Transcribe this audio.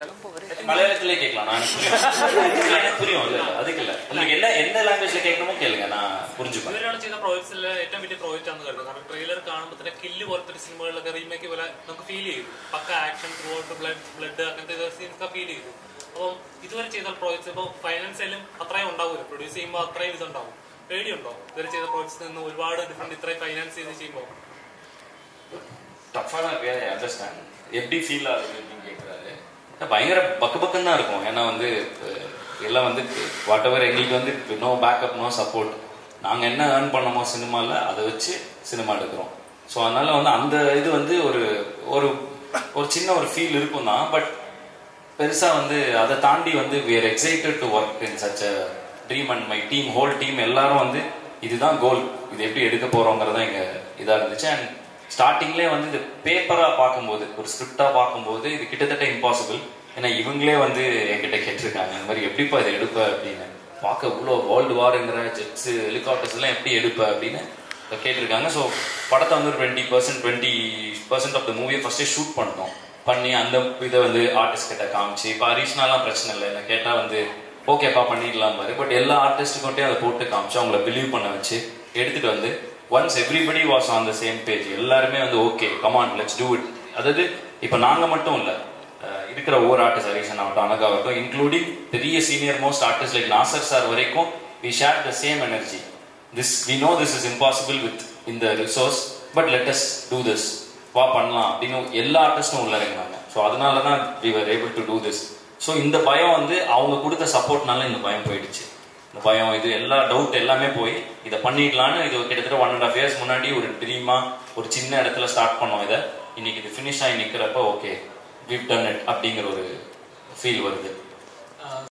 மலையாளத்திலே கேட்கலாம். நான் எனக்கு புரியும். இல்ல அதுக்கு இல்ல. உங்களுக்கு என்ன லாங்குவேஜ்ல കേൾക്കണമോ കേளுங்க. நான் புரிஞ்சுப்பேன். ഇവരാണ് ചെയ്ത പ്രോജക്ട്സിൽ ഏറ്റവും വലിയ പ്രോജക്റ്റ് ആണെന്ന് കരുതുന്നത്. കാരണം ട്രെയിലർ കാണുമ്പോൾ തന്നെ കില്ല് പോലത്തെ സിനിമകളിലൊക്കെ റീമേക്ക് പോലെ നമുക്ക് ഫീൽ ചെയ്തു. പക്ക ആക്ഷൻ ത്രൂ ഔട്ട് ബ്ലഡ് അങ്ങനത്തെ സീൻസ് ഫീൽ ചെയ്തു. അപ്പം ഇതുവരെ ചെയ്ത പ്രോജക്ട്സ് ഇപ്പോൾ ഫൈനാൻസിലും അത്രയും ഉണ്ടാവില്ല. പ്രൊഡ്യൂസ് ചെയ്യുമ്പോൾ അത്രയും ഇതുണ്ടാവും. പേടിയുണ്ടോ ഇതുവരെ ചെയ്ത പ്രോജക്ട്സിൽ നിന്ന് ഒരുപാട് ഡിഫറെന്റ് ഇത്രയും ഫൈനാൻസ് ചെയ്ത് ചെയ്യുമ്പോൾ? டஃப்பான அண்டர்ஸ்டாண்ட் எப்படி ஃபீல் ஆகுது அப்படின்னு கேட்குறாரு. பயங்கர பக்கு தான் இருக்கும். ஏன்னா வந்து எல்லாம் வந்து வாட் எவர் எங்களுக்கு வந்து நோ பேக்கப் நோ சப்போர்ட். நாங்கள் என்ன ஏர்ன் பண்ணோமோ சினிமாவில் அதை வச்சு சினிமா எடுக்கிறோம். ஸோ அதனால வந்து அந்த இது வந்து ஒரு ஒரு ஒரு சின்ன ஒரு ஃபீல் இருக்கும் தான். பட் பெருசாக வந்து அதை தாண்டி வந்து we are excited to work in such a dream and my team whole team எல்லாரும் வந்து இதுதான் கோல், இது எப்படி எடுக்க போகிறோங்கிறதான் எங்கள் இதாக இருந்துச்சு. அண்ட் ஸ்டார்டிங்லேயே வந்து இது பேப்பராக பார்க்கும்போது ஒரு ஸ்கிரிப்டாக பார்க்கும்போது இது கிட்டத்தட்ட இம்பாசிபிள். ஏன்னா இவங்களே வந்து என்கிட்ட கேட்டிருக்காங்க இந்த மாதிரி எப்படிப்பா இதை எடுப்ப அப்படின்னு. பார்க்க இவ்வளோ வேர்ல்டு வாருங்கிற ஜெட்ஸு ஹெலிகாப்டர்ஸ் எல்லாம் எப்படி எடுப்ப அப்படின்னு கேட்டிருக்காங்க. ஸோ படத்தை வந்து ஒரு 20% ஆஃப் த மூவியை ஃபர்ஸ்டே ஷூட் பண்ணி அந்த இதை வந்து ஆர்டிஸ்ட் கிட்ட காமிச்சு. இப்போ ஹரிஷ்னாலாம் பிரச்சனை இல்லை, என்ன கேட்டால் வந்து ஓகேப்பா பண்ணிடலாம் பாரு. பட் எல்லா ஆர்டிஸ்ட்டுக்கிட்டே அதை போட்டு காமிச்சு அவங்கள பிலீவ் பண்ண வச்சு எடுத்துட்டு வந்து once everybody was on the same page. எல்லாருமே வந்து okay come on let's do it. அதாவது இப்போ நாங்கள் மட்டும் இல்லை, இருக்கிற ஒவ்வொரு ஆர்டிஸ்ட் ஹரிஷன் ஆகட்டும் அனகாகட்டும் இன்க்ளூடிங் பெரிய senior most artist like Nassar sir வரைக்கும் we share the same energy. We know this is impossible with இந்த resource but let us do this, வா பண்ணலாம் அப்படின்னு எல்லா ஆர்டிஸ்டும் உள்ள இறங்கினாங்க. ஸோ அதனால தான் we were able to do this. So இந்த பயம் வந்து அவங்க கொடுத்த சப்போர்ட்னால இந்த பயம் போயிடுச்சு. இந்த பயம் இது எல்லா டவுட் எல்லாமே போய் இதை பண்ணிடலான்னு இது கிட்டத்தட்ட 1.5 years முன்னாடி ஒரு ட்ரீமா ஒரு சின்ன இடத்துல ஸ்டார்ட் பண்ணோம். இதை இன்னைக்கு இது ஃபினிஷ் ஆகி நிற்கிறப்ப ஓகே we've done it அப்படிங்கிற ஒரு ஃபீல் வருது.